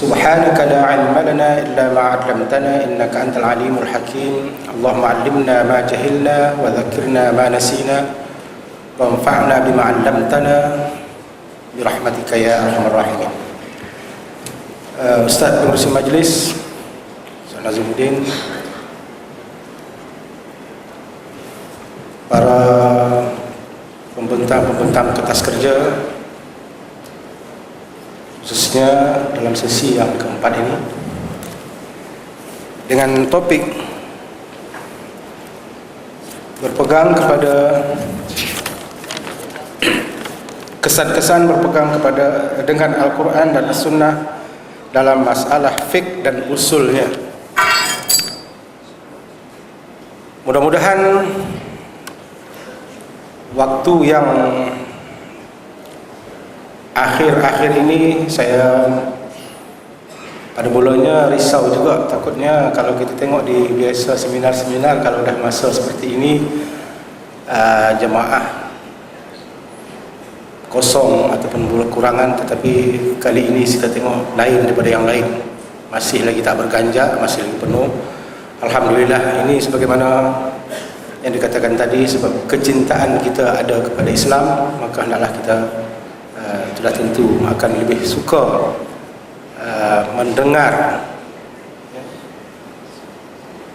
سبحانك لا علم لنا إلا ما علمتنا إنك أنت العليم الحكيم اللهم علمنا ما جهلنا وذكرنا ما نسينا وانفعنا بما علمتنا برحمتك يا أرحم الراحمين. Ustaz pengurusi majlis Ustaz Nazimuddin, para pembentang kertas kerja, khususnya dalam sesi yang keempat ini, dengan topik berpegang kepada kesan-kesan berpegang kepada dengan Al-Quran dan As-Sunnah dalam masalah fiqh dan usulnya. Mudah-mudahan waktu yang akhir-akhir ini saya pada mulanya risau juga, takutnya kalau kita tengok di biasa seminar-seminar, kalau dah masa seperti ini jemaah kosong ataupun berkurangan, tetapi kali ini kita tengok lain daripada yang lain, masih lagi tak berganjak, masih lagi penuh. Alhamdulillah, ini sebagaimana yang dikatakan tadi, sebab kecintaan kita ada kepada Islam, maka hendaklah kita sudah tentu akan lebih suka mendengar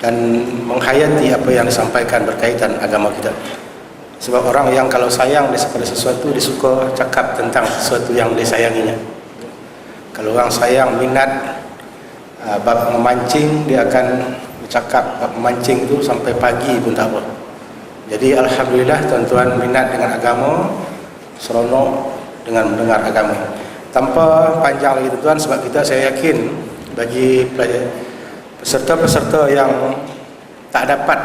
dan menghayati apa yang disampaikan berkaitan agama kita. Sebab orang yang kalau sayang pada sesuatu, dia suka cakap tentang sesuatu yang disayanginya. Kalau orang sayang, minat bab memancing, dia akan bercakap bab memancing itu sampai pagi pun tak apa. Jadi alhamdulillah tuan-tuan minat dengan agama, seronok dengan mendengar agama. Tanpa panjang lagi tuan, sebab saya yakin bagi peserta-peserta yang tak dapat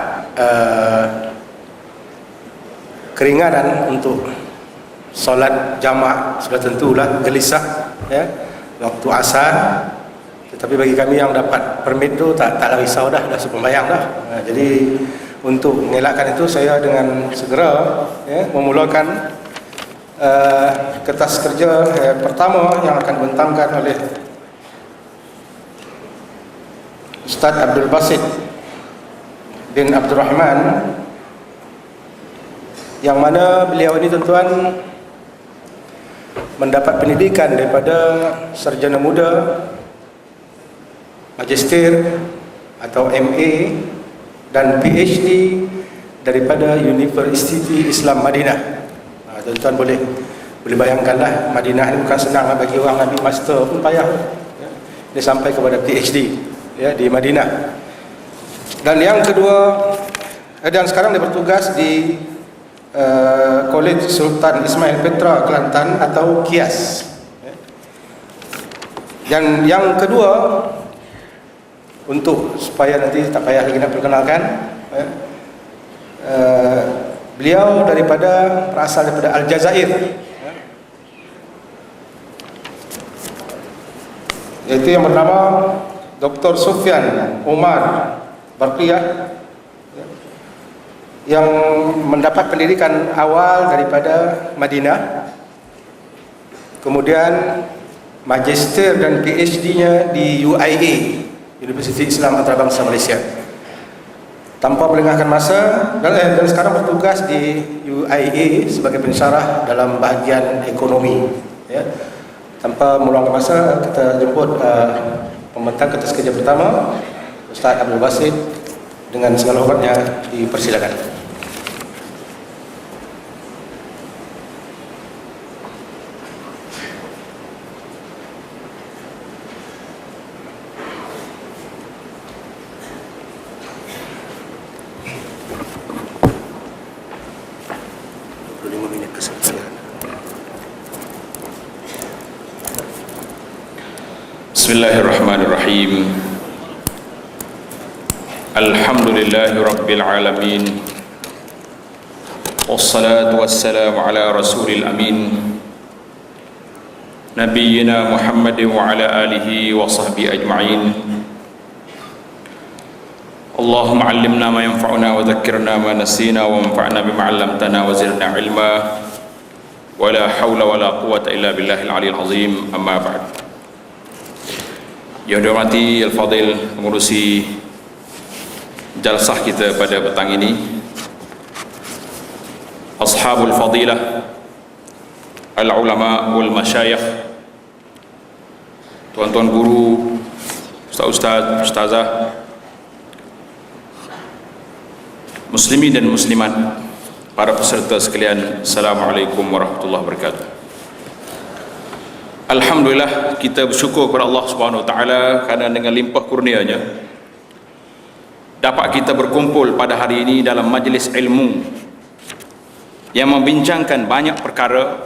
keringanan untuk solat jamaah, sudah tentulah gelisah ya, waktu asar. Tetapi bagi kami yang dapat permit tu tak risau dah sembahyang dah. Jadi untuk mengelakkan itu, saya dengan segera memulakan kertas kerja pertama yang akan dibentangkan oleh Ustaz Abdul Basit bin Abdul Rahman, yang mana beliau ini tuan-tuan mendapat pendidikan daripada sarjana muda, magister atau MA dan PhD daripada Universiti Islam Madinah. Tuan-tuan boleh bayangkanlah, Madinah ini bukan senang bagi orang ambil master pun payah. Dia sampai kepada PhD ya, di Madinah. Dan yang kedua, dan sekarang dia bertugas di Kolej Sultan Ismail Petra Kelantan atau KIAS. Dan yang kedua, untuk supaya nanti tak payah lagi nak perkenalkan, beliau berasal daripada Aljazair, yaitu yang bernama Dr. Sufyan Umar Barqiyah, yang mendapat pendidikan awal daripada Madinah, kemudian magister dan PhD-nya di UIA, Universiti Islam Antarabangsa Malaysia. Tanpa melengahkan masa, dan sekarang bertugas di UIA sebagai pensyarah dalam bahagian ekonomi ya. Tanpa meluangkan masa, kita jemput pembentang kertas kerja pertama, Ustaz Abdul Basit, dengan segala hormatnya dipersilakan. Bismillahirrahmanirrahim. Alhamdulillahi rabbil alamin. Wassalatu wassalamu ala rasulil amin, nabiyyina Muhammadin wa ala alihi wa sahbihi ajma'in. Allahumma allimna ma yanfa'una wa dhakkirna ma nasina wa anfa'na bima 'allamtana wa zidna ilma wa la hawla wa la quwwata illa billahil 'aliyyil 'azim. Amma ba'd. Yang dihormati Al-Fadil pengurusi jalsah kita pada petang ini, Ashabul Fadilah, Al-Ulama wal Masyayikh, tuan-tuan guru, ustaz-ustaz, ustazah, muslimin dan muslimat, para peserta sekalian, Assalamualaikum warahmatullahi wabarakatuh. Alhamdulillah, kita bersyukur kepada Allah Subhanahu wa taala kerana dengan limpah kurnia-Nya dapat kita berkumpul pada hari ini dalam majlis ilmu yang membincangkan banyak perkara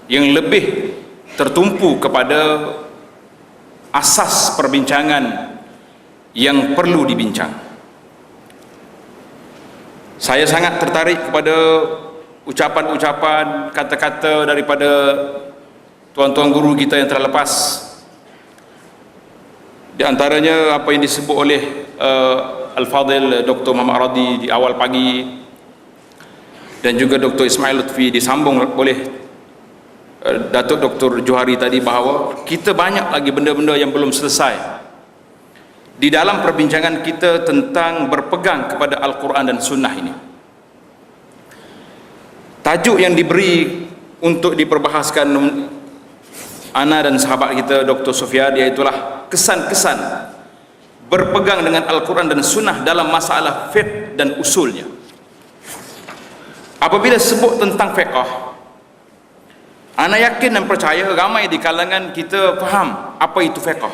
yang lebih tertumpu kepada asas perbincangan yang perlu dibincang. Saya sangat tertarik kepada ucapan-ucapan, kata-kata daripada tuan-tuan guru kita yang telah lepas. Di antaranya apa yang disebut oleh Al-Fadil Dr. Muhammad Radi di awal pagi, dan juga Dr. Ismail Lutfi disambung oleh Datuk Dr. Johari tadi, bahawa kita banyak lagi benda-benda yang belum selesai di dalam perbincangan kita tentang berpegang kepada Al-Quran dan Sunnah ini. Tajuk yang diberi untuk diperbahaskan ana dan sahabat kita Dr. Sufyan, iaitulah kesan-kesan berpegang dengan Al-Quran dan Sunnah dalam masalah fiqh dan usulnya. Apabila sebut tentang fiqh, ana yakin dan percaya ramai di kalangan kita faham apa itu fiqh.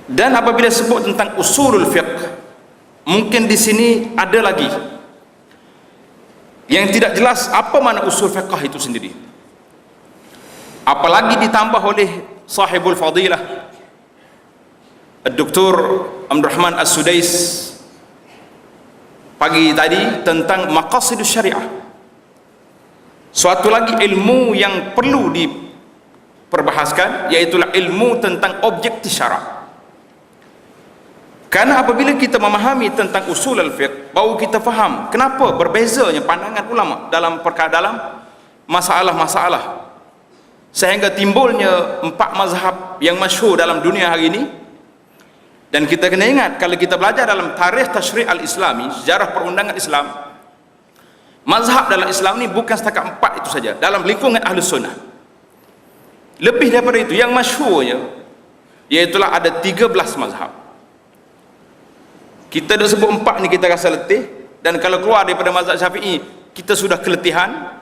Dan apabila sebut tentang usulul fiqh, mungkin di sini ada lagi yang tidak jelas apa makna usul fiqh itu sendiri. Apalagi ditambah oleh sahibul fadilah Dr. Abdul Rahman As-Sudais pagi tadi tentang maqasidus syariah, suatu lagi ilmu yang perlu diperbahaskan, iaitulah ilmu tentang objektif syarak. Karena apabila kita memahami tentang usul al-fiqh, baru kita faham kenapa berbezanya pandangan ulama dalam perkara, dalam masalah-masalah, sehingga timbulnya 4 mazhab yang masyhur dalam dunia hari ini. Dan kita kena ingat, kalau kita belajar dalam tarikh tasyri' al-islami, sejarah perundangan Islam, mazhab dalam Islam ni bukan setakat 4 itu saja dalam lingkungan Ahlus Sunnah. Lebih daripada itu, yang masyhurnya iaitulah ada 13 mazhab. Kita dah sebut 4 ni kita rasa letih, dan kalau keluar daripada mazhab Syafi'i kita sudah keletihan,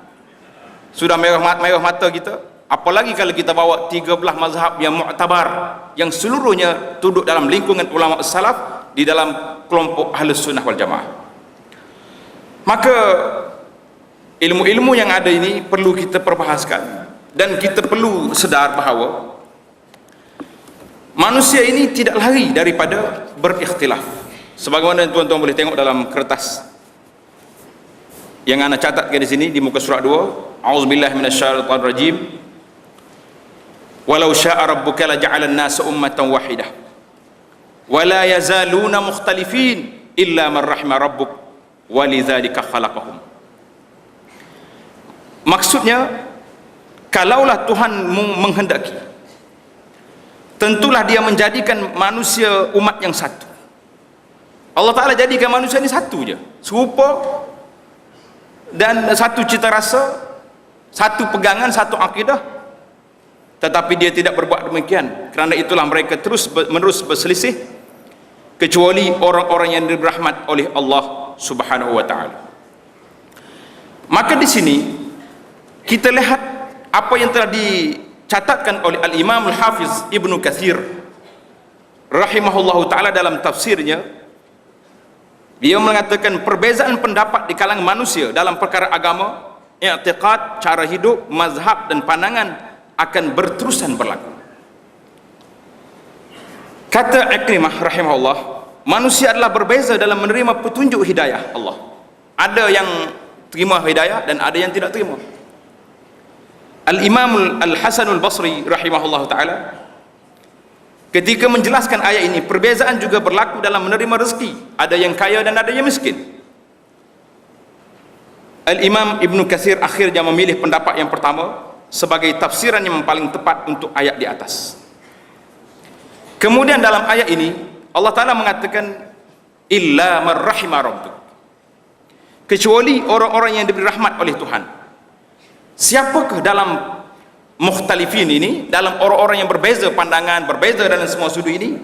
sudah merah mata kita. Apalagi kalau kita bawa 13 mazhab yang mu'tabar, yang seluruhnya duduk dalam lingkungan ulama salaf di dalam kelompok Ahlus Sunnah wal Jamaah. Maka ilmu-ilmu yang ada ini perlu kita perbahaskan, dan kita perlu sedar bahawa manusia ini tidak lari daripada berikhtilaf. Sebagaimana tuan-tuan boleh tengok dalam kertas yang ana catatkan di sini di muka surat 2, auzubillahi minasyaitonir rajim. Walau syaa rabbuka la ja'ala an-nasa ummatan wahidah wa la yazaluna mukhtalifin illa man rahima rabbuk wa lidzalika khalaqahum. Maksudnya, kalaulah Tuhan menghendaki, tentulah Dia menjadikan manusia umat yang satu. Allah Ta'ala jadikan manusia ini satu je, serupa dan satu cita rasa, satu pegangan, satu akidah. Tetapi Dia tidak berbuat demikian. Kerana itulah mereka terus menerus berselisih, kecuali orang-orang yang dirahmat oleh Allah Subhanahu wa taala. Maka di sini kita lihat apa yang telah dicatatkan oleh Al-Imam Al-Hafiz Ibnu Katsir rahimahullahu taala dalam tafsirnya. Dia mengatakan perbezaan pendapat di kalangan manusia dalam perkara agama, i'tiqad, cara hidup, mazhab dan pandangan akan berterusan berlaku. Kata Ikrimah rahimahullah, manusia adalah berbeza dalam menerima petunjuk hidayah Allah. Ada yang terima hidayah dan ada yang tidak terima. Al-Imam Al-Hasan Al-Basri rahimahullah ta'ala ketika menjelaskan ayat ini, perbezaan juga berlaku dalam menerima rezeki. Ada yang kaya dan ada yang miskin. Al-Imam Ibn Katsir akhirnya memilih pendapat yang pertama, sebagai tafsiran yang paling tepat untuk ayat di atas. Kemudian dalam ayat ini Allah Ta'ala mengatakan illa man rahima rabbuk, kecuali orang-orang yang diberi rahmat oleh Tuhan. Siapakah dalam mukhtalifin ini, dalam orang-orang yang berbeza pandangan, berbeza dalam semua sudut ini,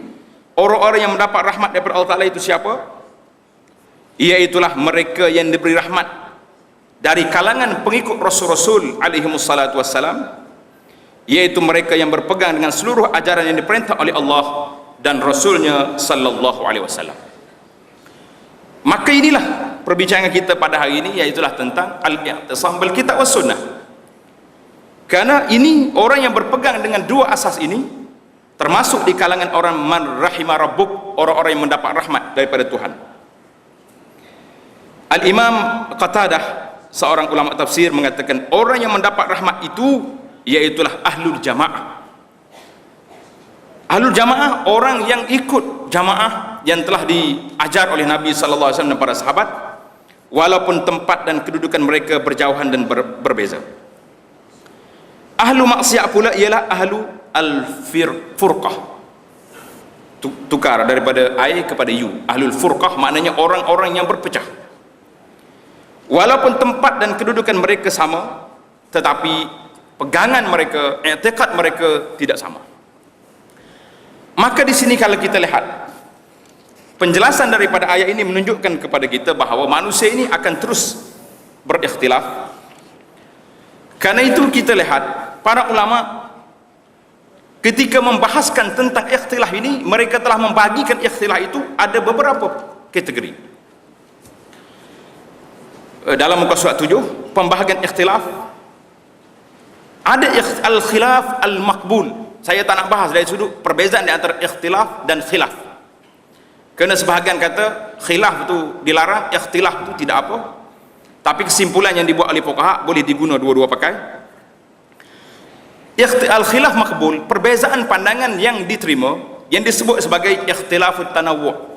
orang-orang yang mendapat rahmat daripada Allah Ta'ala itu siapa? Iaitulah mereka yang diberi rahmat dari kalangan pengikut Rasul-Rasul alaihimussalatu wassalam, yaitu mereka yang berpegang dengan seluruh ajaran yang diperintah oleh Allah dan Rasulnya sallallahu alaihi wasallam. Maka inilah perbincangan kita pada hari ini, iaitulah tentang al-i'tisam bil kitab was sunnah. Karena ini orang yang berpegang dengan dua asas ini termasuk di kalangan orang man rahima rabbuk, orang-orang yang mendapat rahmat daripada Tuhan. Al-Imam Qatadah, seorang ulama tafsir, mengatakan orang yang mendapat rahmat itu iaitulah ahlul jamaah. Ahlul jamaah, orang yang ikut jamaah yang telah diajar oleh Nabi sallallahu alaihi wasallam dan para sahabat, walaupun tempat dan kedudukan mereka berjauhan dan berbeza. Ahlu maksiat pula ialah ahlu al-furqah, tukar daripada I kepada U. Ahlul furqah maknanya orang-orang yang berpecah. Walaupun tempat dan kedudukan mereka sama, tetapi pegangan mereka, i'tiqad mereka tidak sama. Maka di sini kalau kita lihat penjelasan daripada ayat ini menunjukkan kepada kita bahawa manusia ini akan terus berikhtilaf. Karena itu kita lihat para ulama ketika membahaskan tentang ikhtilaf ini, mereka telah membagikan ikhtilaf itu ada beberapa kategori. Dalam muka surat 7 pembahagian ikhtilaf ada al-khilaf al-maqbul. Saya tak nak bahas dari sudut perbezaan di antara ikhtilaf dan khilaf, kerana sebahagian kata khilaf itu dilarang, ikhtilaf itu tidak apa, tapi kesimpulan yang dibuat oleh fuqaha boleh diguna dua-dua pakai. Al-khilaf maqbul, perbezaan pandangan yang diterima, yang disebut sebagai ikhtilafut tanawwu',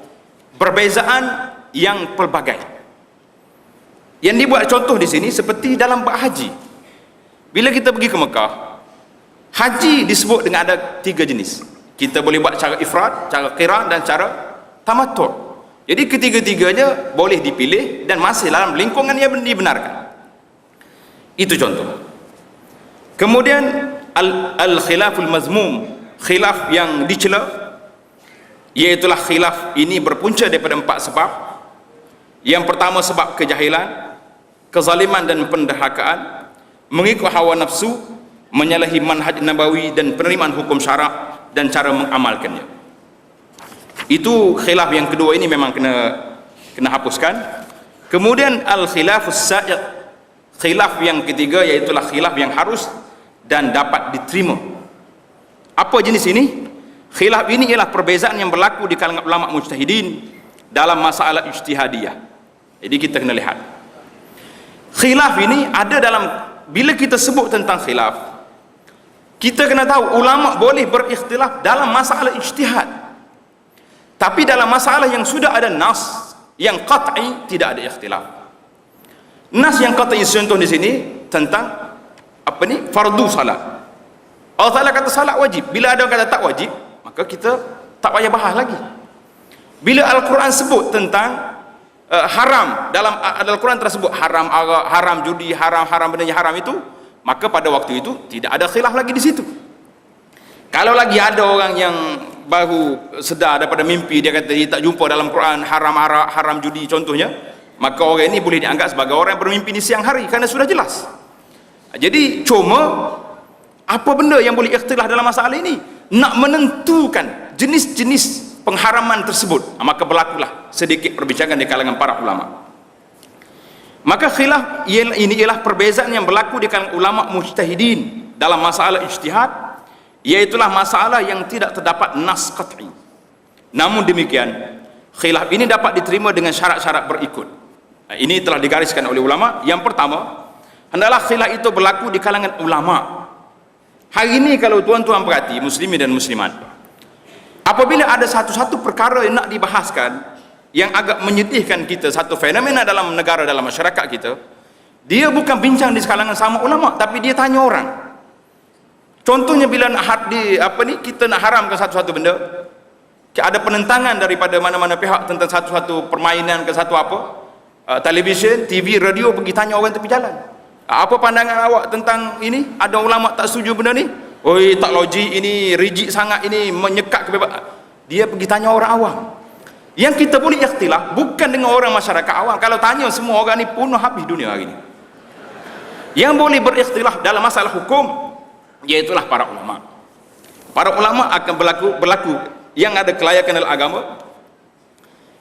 perbezaan yang pelbagai. Yang dibuat contoh di sini seperti dalam bab haji. Bila kita pergi ke Mekah, haji disebut dengan ada 3 jenis. Kita boleh buat cara ifrad, cara qiran dan cara tamattu'. Jadi ketiga-tiganya boleh dipilih dan masih dalam lingkungan yang dibenarkan. Itu contoh. Kemudian al-khilaful mazmum, khilaf yang dicela, iaitulah khilaf ini berpunca daripada 4 sebab. Yang pertama sebab kejahilan, kezaliman dan penderhakaan, mengikut hawa nafsu, menyalahi manhaj nabawi dan penerimaan hukum syarak dan cara mengamalkannya. Itu khilaf yang kedua, ini memang kena hapuskan. Kemudian al-khilafus sa'iq, khilaf yang ketiga, iaitulah khilaf yang harus dan dapat diterima. Apa jenis ini? Khilaf ini ialah perbezaan yang berlaku di kalangan ulama mujtahidin dalam masalah ijtihadiyah. Jadi kita kena lihat khilaf ini ada dalam, bila kita sebut tentang khilaf, kita kena tahu ulama boleh berikhtilaf dalam masalah ijtihad, tapi dalam masalah yang sudah ada nas yang qat'i tidak ada ikhtilaf. Nas yang qat'i contoh di sini tentang apa ni, fardu salat. Allah Ta'ala kata salat wajib. Bila ada kata tak wajib, maka kita tak payah bahas lagi. Bila Al-Quran sebut tentang haram, dalam Al-Quran tersebut haram arak, haram judi, haram benda yang haram itu, maka pada waktu itu tidak ada khilaf lagi di situ. Kalau lagi ada orang yang baru sedar daripada mimpi, dia kata dia tak jumpa dalam Quran haram arak, haram judi contohnya, maka orang ini boleh dianggap sebagai orang yang bermimpi di siang hari, kerana sudah jelas. Jadi cuma apa benda yang boleh ikhtilaf dalam masalah ini? Nak menentukan jenis-jenis pengharaman tersebut, maka berlakulah sedikit perbincangan di kalangan para ulama. Maka khilaf ini ialah perbezaan yang berlaku di kalangan ulama mujtahidin dalam masalah ijtihad, iaitulah masalah yang tidak terdapat nas qat'i. Namun demikian, khilaf ini dapat diterima dengan syarat-syarat berikut. Ini telah digariskan oleh ulama. Yang pertama, hendaklah khilaf itu berlaku di kalangan ulama. Hari ini kalau tuan-tuan perhati, muslimin dan muslimat, apabila ada satu-satu perkara yang nak dibahaskan yang agak menyedihkan kita, satu fenomena dalam negara, dalam masyarakat kita, dia bukan bincang di kalangan sama ulama, tapi dia tanya orang. Contohnya bila nak kita nak haramkan satu-satu benda, ada penentangan daripada mana-mana pihak tentang satu-satu permainan ke satu apa, televisyen, TV, radio, pergi tanya orang tepi jalan, apa pandangan awak tentang ini? Ada ulama tak setuju benda ni? Oi, tak logik ini, rigid sangat ini, menyekat kebebasan. Dia pergi tanya orang awam. Yang kita boleh ikhtilaf bukan dengan orang masyarakat awam. Kalau tanya semua orang ni punah habis dunia hari ni. Yang boleh berikhtilaf dalam masalah hukum iaitulah para ulama. Para ulama akan berlaku yang ada kelayakan dalam agama.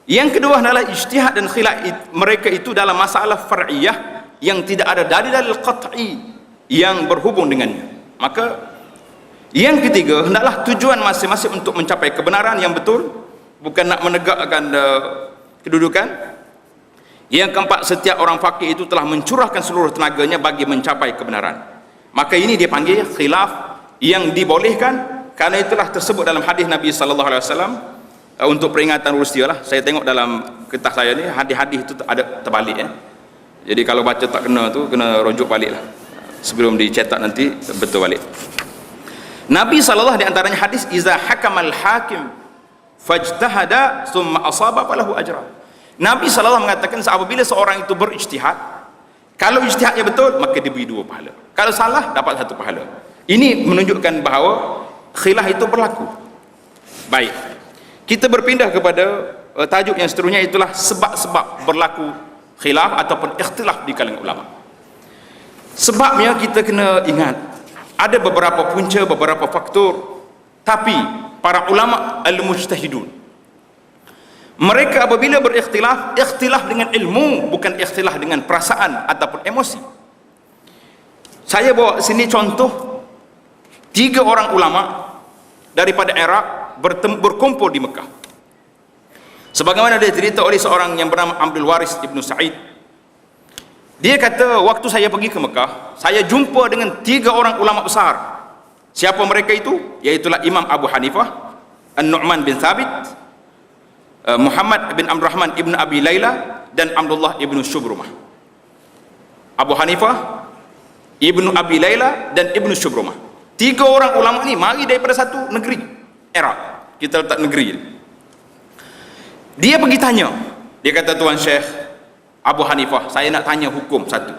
Yang kedua adalah ijtihad dan khilaf mereka itu dalam masalah far'iyah yang tidak ada dalil qat'i yang berhubung dengannya. Maka yang ketiga, hendaklah tujuan masing-masing untuk mencapai kebenaran yang betul, bukan nak menegakkan kedudukan. Yang keempat, setiap orang faqih itu telah mencurahkan seluruh tenaganya bagi mencapai kebenaran. Maka ini dia panggil khilaf yang dibolehkan, karena itulah tersebut dalam hadis Nabi sallallahu alaihi wasallam. Untuk peringatan rusia lah, saya tengok dalam kertas saya ni, hadis-hadis itu ada terbalik ya. Jadi kalau baca tak kena tu, kena rujuk balik lah, sebelum dicetak nanti betul balik. Nabi sallallahu di antaranya hadis, iza hakamal hakim fajtahada thumma asaba falahu ajra. Nabi sallallahu mengatakan apabila seorang itu berijtihad, kalau ijtihadnya betul maka diberi 2 pahala, kalau salah dapat 1 pahala. Ini menunjukkan bahawa khilaf itu berlaku. Baik, kita berpindah kepada tajuk yang seterusnya, itulah sebab-sebab berlaku khilaf ataupun ikhtilaf di kalangan ulama. Sebabnya kita kena ingat ada beberapa punca, beberapa faktor, tapi para ulama al-mujtahidun, mereka apabila berikhtilaf, ikhtilaf dengan ilmu, bukan ikhtilaf dengan perasaan ataupun emosi. Saya bawa sini contoh 3 orang ulama daripada Iraq berkumpul di Mekah. Sebagaimana dia cerita oleh seorang yang bernama Abdul Waris Ibn Sa'id. Dia kata, waktu saya pergi ke Mekah, saya jumpa dengan 3 orang ulama besar. Siapa mereka itu? Iaitulah Imam Abu Hanifah, An-Nu'man bin Thabit, Muhammad bin Abdurrahman ibn Abi Layla, dan Abdullah ibn Shubrumah. Abu Hanifah, Ibnu Abi Layla, dan Ibnu Shubrumah. 3 orang ulama ni mari daripada satu negeri, Iraq. Kita letak negeri. Dia pergi tanya. Dia kata, Tuan Syekh Abu Hanifah, saya nak tanya hukum satu.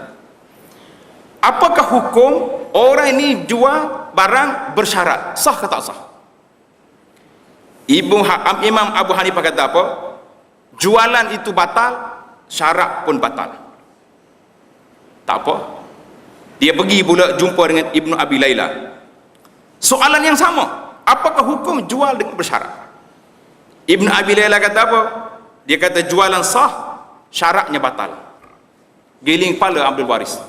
Apakah hukum orang ini jual barang bersyarat? Sah ke tak sah? Imam Abu Hanifah kata apa? Jualan itu batal, syarat pun batal. Tak apa. Dia pergi pula jumpa dengan Ibnu Abi Layla. Soalan yang sama. Apakah hukum jual dengan bersyarat? Ibnu Abi Layla kata apa? Dia kata jualan sah, syaratnya batal. Giling kepala Abdul Waris.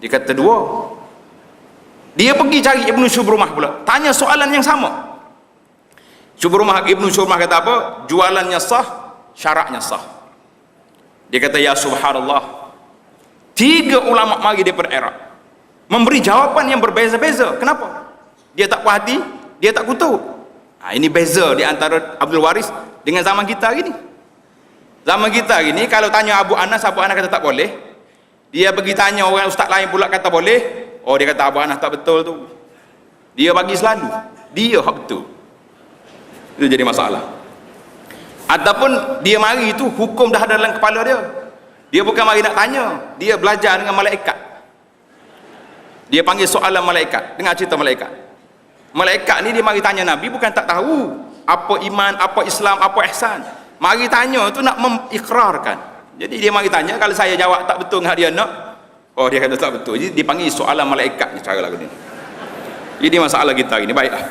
Dia kata 2. Dia pergi cari Ibnu Shubrumah pula, tanya soalan yang sama. Ibnu Shubrumah kata apa? Jualannya sah, syaratnya sah. Dia kata, ya subhanallah, 3 ulama mari daripada Iraq memberi jawapan yang berbeza-beza. Kenapa? Dia tak puas hati, dia tak kutuk. Ini beza di antara Abdul Waris dengan zaman kita hari ni. Zaman kita hari ni, kalau tanya Abu Anas kata tak boleh. Dia pergi tanya orang ustaz lain pula kata boleh. Oh, dia kata Abu Anas tak betul tu. Dia bagi selalu dia hak betul. Itu jadi masalah. Ataupun dia mari itu hukum dah ada dalam kepala dia. Dia bukan mari nak tanya, dia belajar dengan malaikat. Dia panggil soalan malaikat. Dengar cerita malaikat. Malaikat ni dia mari tanya Nabi, bukan tak tahu apa iman, apa Islam, apa ihsan. Mari tanya tu nak mengikrarkan. Jadi dia mari tanya, kalau saya jawab tak betul dengan dia nak, oh dia kata tak betul. Jadi dipanggil soalan malaikat ni, cara lagu ni. Jadi masalah kita hari ni. Baiklah,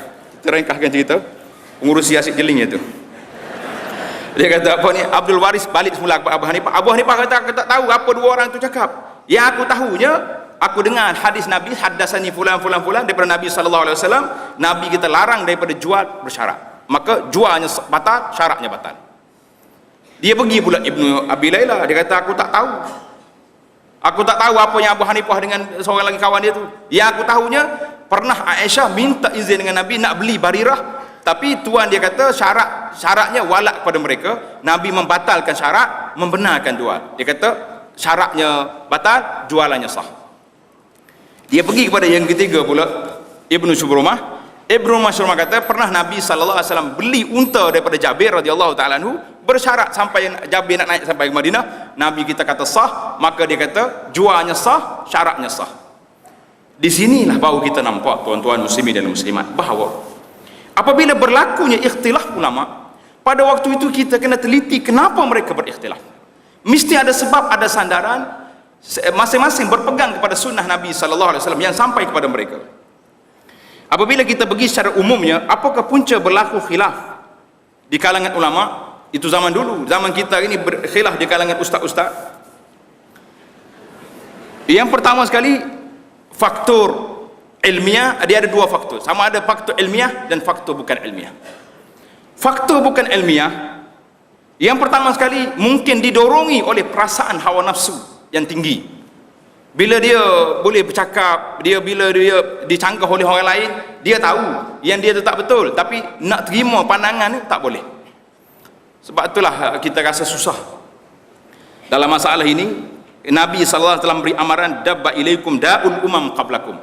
kita ringkaskan cerita pengurusi asyik jelingnya tu. Dia kata apa ni, Abdul Waris balik semula kepada Abu Hanifah. Abu Hanifah kata, aku tak tahu apa 2 orang tu cakap. Yang aku tahunya, aku dengar hadis Nabi, haddasani fulan daripada Nabi sallallahu alaihi wasallam, Nabi kita larang daripada jual bersyarat. Maka jualnya batal, syaratnya batal. Dia pergi pula Ibnu Abi Layla, dia kata aku tak tahu. Aku tak tahu apa yang Abu Hanifah dengan seorang lagi kawan dia tu. Yang aku tahunya, pernah Aisyah minta izin dengan Nabi nak beli Barirah, tapi tuan dia kata syaratnya walak kepada mereka. Nabi membatalkan syarat, membenarkan jual. Dia kata syaratnya batal, jualannya sah. Dia pergi kepada yang ketiga pula, Ibnu Syubrumah. Ibnu Syubrumah kata pernah Nabi SAW beli unta daripada Jabir radhiyallahu ta'ala anhu, bersyarat sampai Jabir nak naik sampai ke Madinah. Nabi kita kata sah, maka dia kata jualnya sah, syaratnya sah. Di sinilah baru kita nampak tuan-tuan muslimin dan muslimat bahawa apabila berlakunya ikhtilaf ulama, pada waktu itu kita kena teliti kenapa mereka berikhtilaf. Mesti ada sebab, ada sandaran, masing-masing berpegang kepada sunnah Nabi SAW yang sampai kepada mereka. Apabila kita pergi secara umumnya, apakah punca berlaku khilaf di kalangan ulama? Itu zaman dulu. Zaman kita ini berkhilaf di kalangan ustaz-ustaz. Yang pertama sekali, faktor ilmiah. Dia ada dua faktor, sama ada faktor ilmiah dan faktor bukan ilmiah. Faktor bukan ilmiah, yang pertama sekali mungkin didorongi oleh perasaan hawa nafsu yang tinggi. Bila dia boleh bercakap, bila dia dicanggah oleh orang lain, dia tahu yang dia tu tak betul, tapi nak terima pandangan ni tak boleh. Sebab itulah kita rasa susah dalam masalah ini. Nabi SAW telah beri amaran, dabba ilaikum da'ul umam qablakum.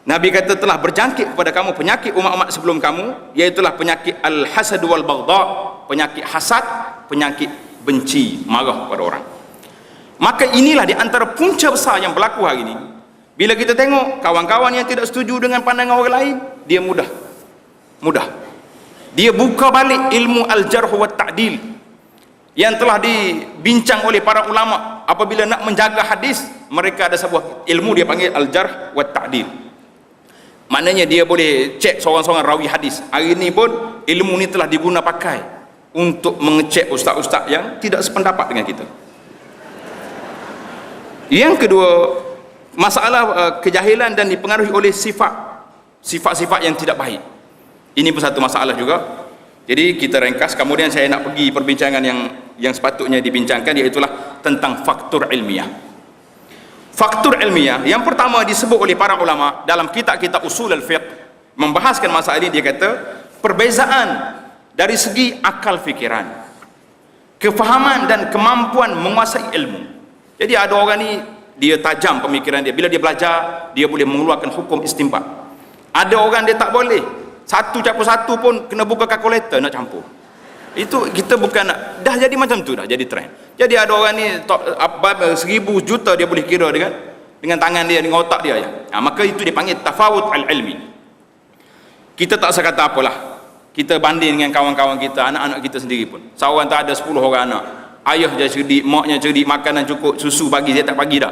Nabi kata telah berjangkit kepada kamu penyakit umat-umat sebelum kamu, iaitulah penyakit al-hasad wal baghdha, penyakit hasad, penyakit benci, marah kepada orang. Maka inilah di antara punca besar yang berlaku hari ini. Bila kita tengok kawan-kawan yang tidak setuju dengan pandangan orang lain, dia mudah dia buka balik ilmu al-jarh wa ta'dil yang telah dibincang oleh para ulama. Apabila nak menjaga hadis, mereka ada sebuah ilmu dia panggil al-jarh wa ta'dil. Maknanya dia boleh cek seorang-seorang rawi hadis. Hari ini pun ilmu ni telah diguna pakai untuk mengecek ustaz-ustaz yang tidak sependapat dengan kita. Yang kedua, masalah kejahilan dan dipengaruhi oleh sifat-sifat yang tidak baik. Ini pun satu masalah juga. Jadi kita ringkas, kemudian saya nak pergi perbincangan yang sepatutnya dibincangkan, iaitulah tentang faktor ilmiah. Faktor ilmiah yang pertama disebut oleh para ulama dalam kitab-kitab usul al-fiqh, membahaskan masalah ini. Dia kata perbezaan dari segi akal fikiran, kefahaman dan kemampuan menguasai ilmu. Jadi ada orang ni dia tajam pemikiran dia, bila dia belajar dia boleh mengeluarkan hukum istinbat. Ada orang dia tak boleh, satu campur satu pun kena buka kalkulator nak campur. Itu kita bukan nak, dah jadi macam tu, dah jadi trend. Jadi ada orang ni 1000 juta dia boleh kira dengan tangan dia, dengan otak dia. Maka itu dipanggil tafawut al-ilmi. Kita tak usah kata apalah, kita banding dengan kawan-kawan kita, anak-anak kita sendiri pun. Seorang tak ada 10 orang anak, ayah dia cerdik, maknya cerdik, makanan cukup, susu pagi dia tak bagi dah.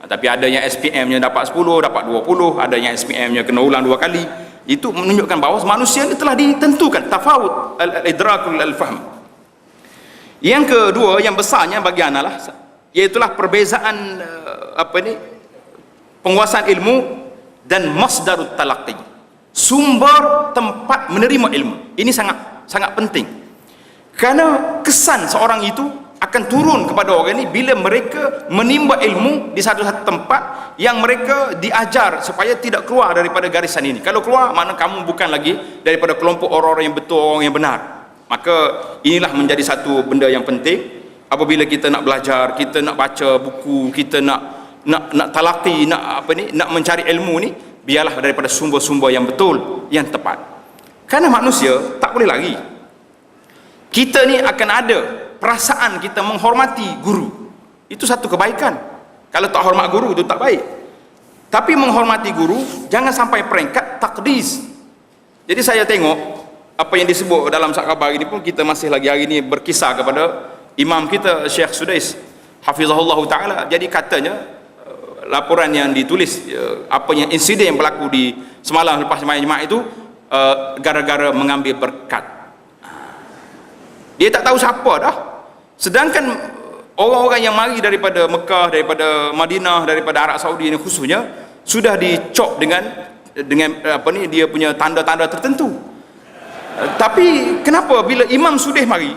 Tapi ada yang SPM-nya dapat 10, dapat 20, ada yang SPM-nya kena ulang 2 kali. Itu menunjukkan bahawa manusia ini telah ditentukan tafawut al-idrakul al-fahm. Yang kedua yang besarnya bagi ana lah, iaitulah perbezaan penguasaan ilmu dan masdarut talaqqi, sumber tempat menerima ilmu. Ini sangat sangat penting, kerana kesan seorang itu akan turun kepada orang ini bila mereka menimba ilmu di satu-satu tempat yang mereka diajar supaya tidak keluar daripada garisan ini. Kalau keluar, makna kamu bukan lagi daripada kelompok orang-orang yang betul, orang yang benar. Maka inilah menjadi satu benda yang penting. Apabila kita nak belajar, kita nak baca buku, kita nak talaqi, nak mencari ilmu ni, biarlah daripada sumber-sumber yang betul, yang tepat. Kerana manusia tak boleh lari. Kita ni akan ada perasaan kita menghormati guru, itu satu kebaikan. Kalau tak hormat guru itu tak baik. Tapi menghormati guru jangan sampai peringkat takdis. Jadi saya tengok apa yang disebut dalam Sat Khabar ini pun, kita masih lagi hari ini berkisah kepada imam kita Syekh Sudais hafizahullah taala. Jadi katanya laporan yang ditulis, apa yang insiden yang berlaku di semalam lepas sembahyang Jumaat itu, gara-gara mengambil berkat. Dia tak tahu siapa dah. Sedangkan orang-orang yang mari daripada Mekah, daripada Madinah, daripada Arab Saudi ini khususnya, sudah dicop dengan dia punya tanda-tanda tertentu. Tapi kenapa bila Imam Sudais mari,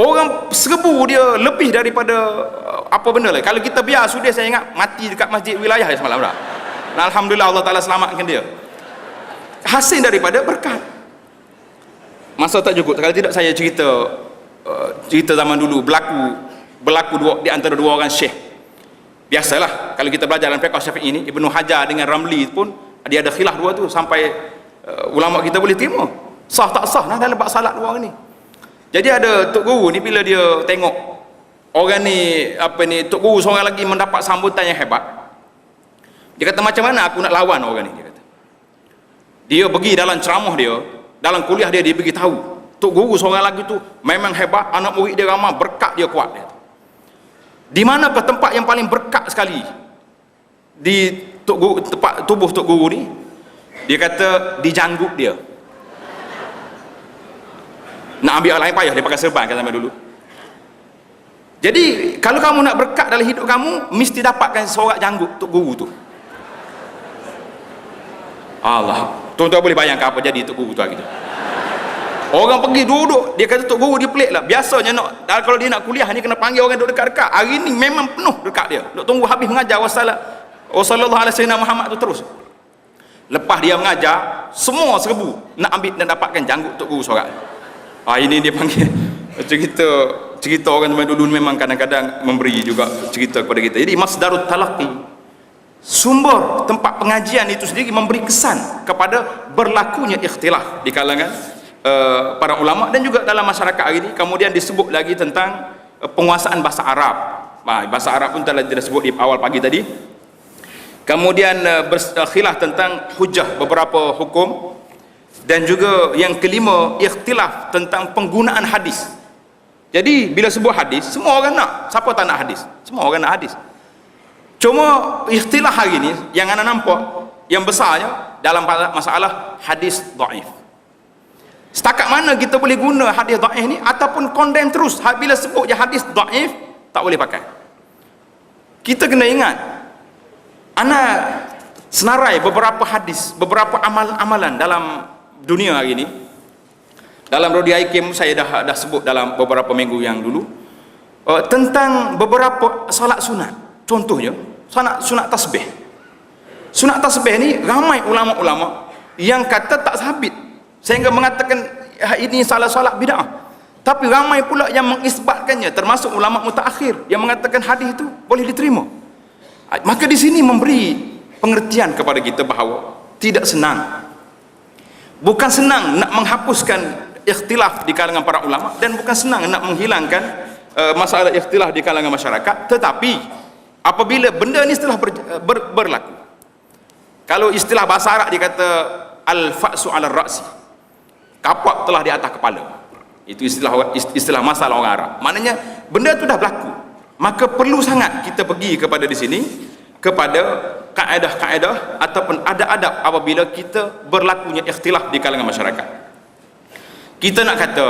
orang serbu dia lebih daripada apa benda lah. Kalau kita biar Sudais, saya ingat mati dekat masjid wilayah semalam dah. Alhamdulillah Allah Ta'ala selamatkan dia. Hasil daripada berkat. Masa tak cukup, kalau tidak saya cerita zaman dulu berlaku di antara dua orang syekh. Biasalah kalau kita belajar dalam fiqh Syafi'i ini, Ibnu Hajar dengan Ramli pun Dia ada khilaf dua tu sampai ulama kita boleh terima sah tak sah nah dalam bab salat dua orang ni. Jadi ada tok guru ni, bila dia tengok orang ni tok guru seorang lagi mendapat sambutan yang hebat, dia kata macam mana aku nak lawan orang ni. Dia pergi dalam ceramah dia, dalam kuliah dia pergi tahu tok guru seorang lagi tu memang hebat, anak murid dia ramai, berkat dia kuat. Dia di manakah tempat yang paling berkat sekali di tok guru, tempat tubuh tok guru ni? Dia kata di janggut dia. Nak ambil orang lain payah dia pakai serban kata dulu. Jadi kalau kamu nak berkat dalam hidup kamu, mesti dapatkan sorak janggut tok guru tu. Allah, tuan-tuan boleh bayangkan apa jadi tok guru tu hari tu. Orang pergi duduk, dia kata tok guru dia pelik lah. Biasanya kalau dia nak kuliah ni kena panggil orang duduk dekat-dekat. Hari ni memang penuh dekat dia. Duk tunggu habis mengajar wassallallahu alaihi wasallam Muhammad tu terus. Lepas dia mengajar, semua serbu nak ambil dan dapatkan janggut tok guru sorak. Ini dia panggil cerita orang zaman dulu memang kadang-kadang memberi juga cerita kepada kita. Jadi masdarut talaqi, sumber tempat pengajian itu sendiri memberi kesan kepada berlakunya ikhtilaf di kalangan para ulama dan juga dalam masyarakat hari ini. Kemudian disebut lagi tentang penguasaan bahasa Arab. Bahasa Arab pun telah disebut di awal pagi tadi. Kemudian berkhilaf tentang hujah beberapa hukum, dan juga yang kelima ikhtilaf tentang penggunaan hadis. Jadi bila sebuah hadis, semua orang nak. Siapa tak nak hadis? Semua orang nak hadis. Cuma ikhtilaf hari ni yang anda nampak yang besarnya dalam masalah hadis dhaif. Setakat mana kita boleh guna hadis dhaif ni, ataupun condemn terus bila sebut je hadis dhaif tak boleh pakai. Kita kena ingat, ana senarai beberapa hadis, beberapa amalan dalam dunia hari ini. Dalam Rodi Aikim saya dah sebut dalam beberapa minggu yang dulu tentang beberapa solat sunat. Contohnya sunat tasbih. Sunat tasbih ni ramai ulama-ulama yang kata tak sabit, sehingga mengatakan ini salah solat bid'ah. Tapi ramai pula yang mengisbatkannya, termasuk ulama mutaakhir yang mengatakan hadis itu boleh diterima. Maka di sini memberi pengertian kepada kita bahawa tidak senang, bukan senang nak menghapuskan ikhtilaf di kalangan para ulama, dan bukan senang nak menghilangkan masalah ikhtilaf di kalangan masyarakat. Tetapi apabila benda ni setelah berlaku, kalau istilah bahasa Arab dikata al-fa'su 'ala ar-ra'si, kapak telah di atas kepala. Itu istilah masalah orang Arab. Maknanya benda tu dah berlaku, maka perlu sangat kita pergi kepada di sini kepada kaedah-kaedah ataupun adab-adab apabila kita berlakunya ikhtilaf di kalangan masyarakat. Kita nak kata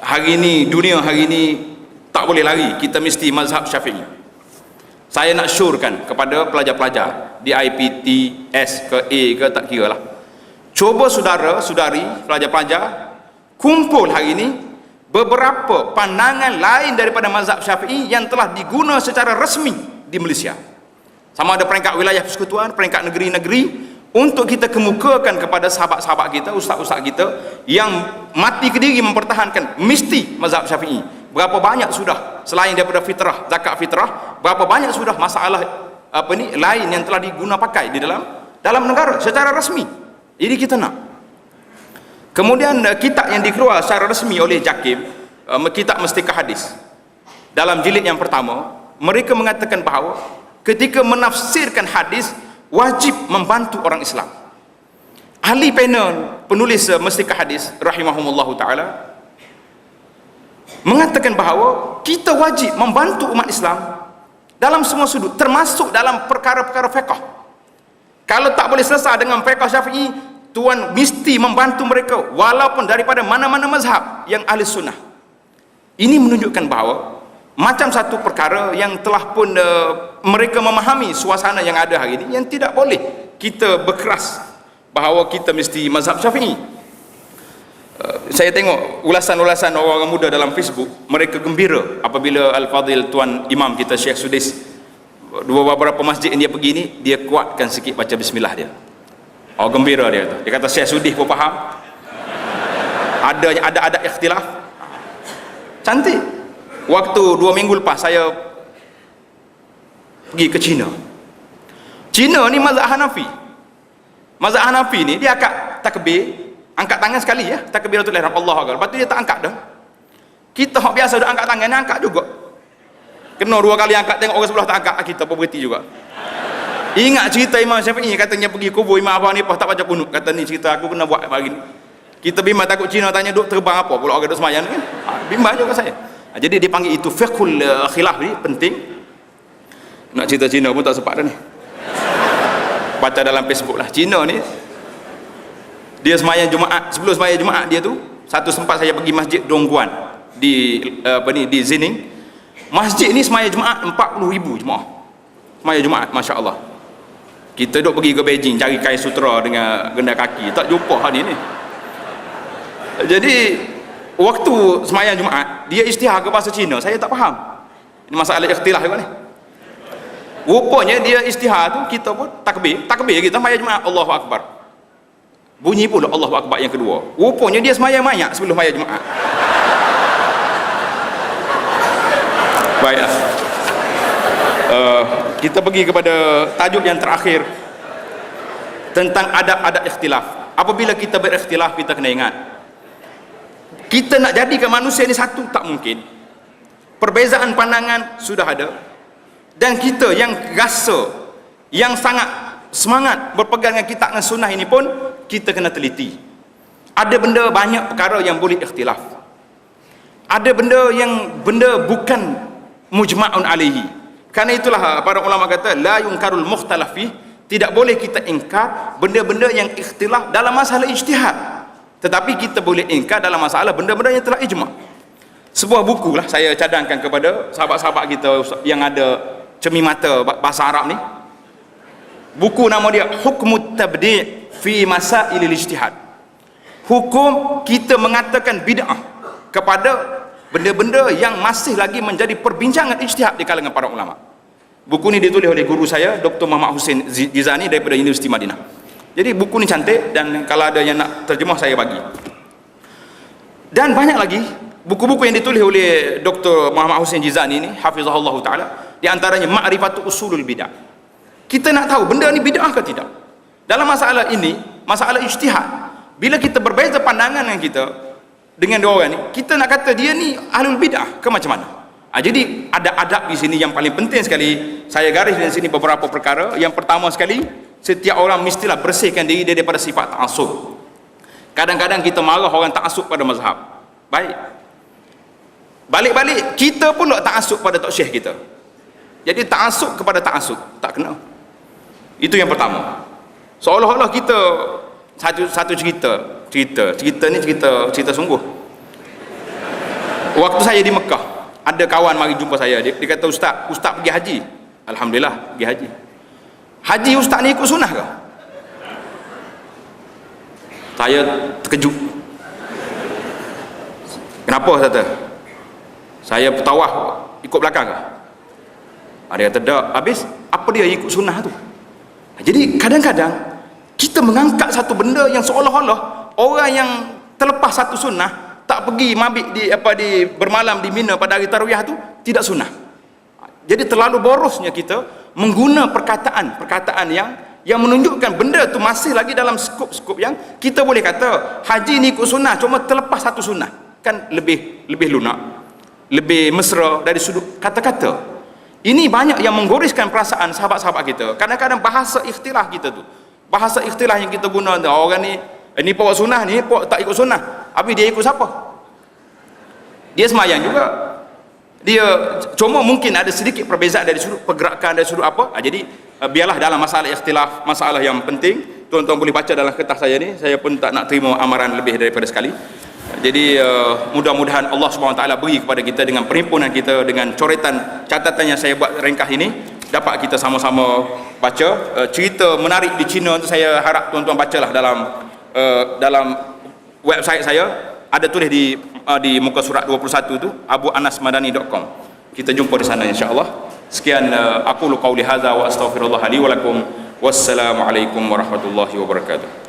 hari ini, dunia hari ini tak boleh lari, kita mesti mazhab Syafi'i. Saya nak syorkan kepada pelajar-pelajar di IPTS ke A ke tak kira lah, cuba saudara-saudari pelajar-pelajar kumpul hari ini beberapa pandangan lain daripada mazhab Syafi'i yang telah diguna secara resmi di Malaysia, sama ada peringkat wilayah persekutuan, peringkat negeri-negeri, untuk kita kemukakan kepada sahabat-sahabat kita, ustaz-ustaz kita yang mati ke diri mempertahankan mesti mazhab Syafi'i. Berapa banyak sudah selain daripada fitrah, zakat fitrah, berapa banyak sudah masalah lain yang telah diguna pakai di dalam negara secara rasmi. Jadi kita nak. Kemudian kitab yang dikeluar secara resmi oleh JAKIM, kitab Mestikah Hadis, dalam jilid yang pertama, mereka mengatakan bahawa ketika menafsirkan hadis wajib membantu orang Islam. Ahli panel penulis Mestikah Hadis rahimahumullahu taala mengatakan bahawa kita wajib membantu umat Islam dalam semua sudut, termasuk dalam perkara-perkara fiqh. Kalau tak boleh selesai dengan fiqh Syafi'i, tuan mesti membantu mereka walaupun daripada mana-mana mazhab yang ahli sunnah. Ini menunjukkan bahawa macam satu perkara yang telah pun mereka memahami suasana yang ada hari ini, yang tidak boleh kita berkeras bahawa kita mesti mazhab Syafi'i. Saya tengok ulasan-ulasan orang-orang muda dalam Facebook, mereka gembira apabila Al-Fadhil Tuan Imam kita Syekh Sudais, beberapa masjid yang dia pergi ni, dia kuatkan sikit baca bismillah dia. Oh, gembira dia tu. Dia kata Syekh Sudais pun faham ada ikhtilaf. Cantik. Waktu 2 minggu lepas saya pergi ke China. China ni mazhab Hanafi. Mazhab Hanafi ni dia akad takbir, angkat tangan sekali ya, takbiratul ihram Allahu akbar. Lepas tu dia tak angkat dah. Kita hak biasa dah angkat tangan, angkat juga. Kena 2 kali angkat, tengok orang sebelah tak angkat, kita pun berhenti juga. Ingat cerita Imam Syafi'i katanya pergi kubur Imam Abu Hanifah tak baca kunut. Kata ni cerita aku kena buat pagi ni. Kita bimbang takut Cina tanya duk terbang apa pula orang duk semayang ni kan. Bimbang juga saya. Jadi dia panggil itu fiqhul khilaf ni penting. Nak cerita Cina pun tak sempat dah ni. Baca dalam Facebook lah. Cina ni dia semayang Jumaat, sebelum semayang Jumaat dia tu satu sempat saya pergi masjid Dongguan di di Zining. Masjid ni semayang Jumaat 40,000 jemaah. Semayang Jumaat, masya-Allah. Kita duk pergi ke Beijing cari kain sutera dengan genda kaki, tak jumpa hari ni. Jadi waktu semayang Jumaat dia isytihar ke bahasa Cina, saya tak faham. Ini masalah ikhtilaf juga ni. Rupanya dia isytihar tu, kita pun takbir kita semayang Jumaat Allahu akbar. Bunyi pula Allahu akbar yang kedua. Rupanya dia semayang banyak sebelum semayang Jumaat. Baiklah. Kita pergi kepada tajuk yang terakhir tentang adab-adab ikhtilaf. Apabila kita berikhtilaf, kita kena ingat, kita nak jadikan manusia ni satu tak mungkin. Perbezaan pandangan sudah ada, dan kita yang rasa, yang sangat semangat berpegang dengan kitab dan sunnah ini pun kita kena teliti. Ada benda, banyak perkara yang boleh ikhtilaf. Ada benda bukan mujma'un alaihi. Karena itulah para ulama kata la yunkarul mukhtalaf fi, tidak boleh kita ingkar benda-benda yang ikhtilaf dalam masalah ijtihad, tetapi kita boleh ingkar dalam masalah benda-benda yang telah ijma'. Sebuah buku lah saya cadangkan kepada sahabat-sahabat kita yang ada cermimata bahasa Arab ni. Buku nama dia Hukmut Tabdi' fi Masailil Ijtihad. Hukum kita mengatakan bid'ah kepada benda-benda yang masih lagi menjadi perbincangan ijtihad di kalangan para ulama. Buku ni ditulis oleh guru saya Dr. Muhammad Hussein Jizani daripada Universiti Madinah. Jadi buku ni cantik, dan kalau ada yang nak terjemah saya bagi. Dan banyak lagi buku-buku yang ditulis oleh Dr. Muhammad Hussein Jizani ni hafizahullah taala, di antaranya Ma'rifatu Usulul Bidah. Kita nak tahu benda ni bid'ah ke tidak. Dalam masalah ini, masalah ijtihad, bila kita berbeza pandangan dengan kita dengan dua orang ni, kita nak kata dia ni ahlul bid'ah ke macam mana? Jadi ada adab di sini yang paling penting sekali. Saya garis di sini beberapa perkara. Yang pertama sekali, setiap orang mestilah bersihkan diri dia daripada sifat ta'assub. Kadang-kadang kita marah orang ta'assub pada mazhab. Baik. Balik-balik kita pula ta'assub pada tok syekh kita. Jadi ta'assub kepada ta'assub tak kena. Itu yang pertama. Seolah-olah kita satu cerita ni cerita sungguh. Waktu saya di Mekah, ada kawan mari jumpa saya, dia kata ustaz pergi haji. Alhamdulillah pergi haji. Haji ustaz ni ikut sunnah ke? Saya terkejut. Kenapa kata? Saya bertawaf ikut belakang ke? Dia kata tak. Habis apa dia ikut sunnah tu? Jadi kadang-kadang kita mengangkat satu benda yang seolah-olah orang yang terlepas satu sunnah, tak pergi mabit di bermalam di Mina pada hari tarawih tu tidak sunnah. Jadi terlalu borosnya kita mengguna perkataan yang menunjukkan benda tu masih lagi dalam skop yang kita boleh kata haji ni ikut sunnah, cuma terlepas satu sunnah, kan lebih lunak, lebih mesra dari sudut kata-kata. Ini banyak yang menggoriskan perasaan sahabat-sahabat kita. Kadang-kadang bahasa ikhtilaf kita tu, bahasa ikhtilaf yang kita guna tu, orang ni pokok sunnah, ni pokok tak ikut sunnah. Habis dia ikut siapa? Dia semayang juga, dia cuma mungkin ada sedikit perbezaan dari sudut pergerakan, dari sudut apa. Jadi biarlah dalam masalah ikhtilaf, masalah yang penting, tuan-tuan boleh baca dalam kertas saya ni. Saya pun tak nak terima amaran lebih daripada sekali. Jadi mudah-mudahan Allah SWT beri kepada kita dengan perhimpunan kita, dengan coretan catatan yang saya buat ringkas ini, dapat kita sama-sama baca. Cerita menarik di China tu saya harap tuan-tuan bacalah dalam website saya, ada tulis di muka surat 21 tu, abuanasmadani.com. Kita jumpa di sana insya-Allah. Sekian aku qauli hadza wa astaghfirullah li wa lakum. Wassalamualaikum warahmatullahi wabarakatuh.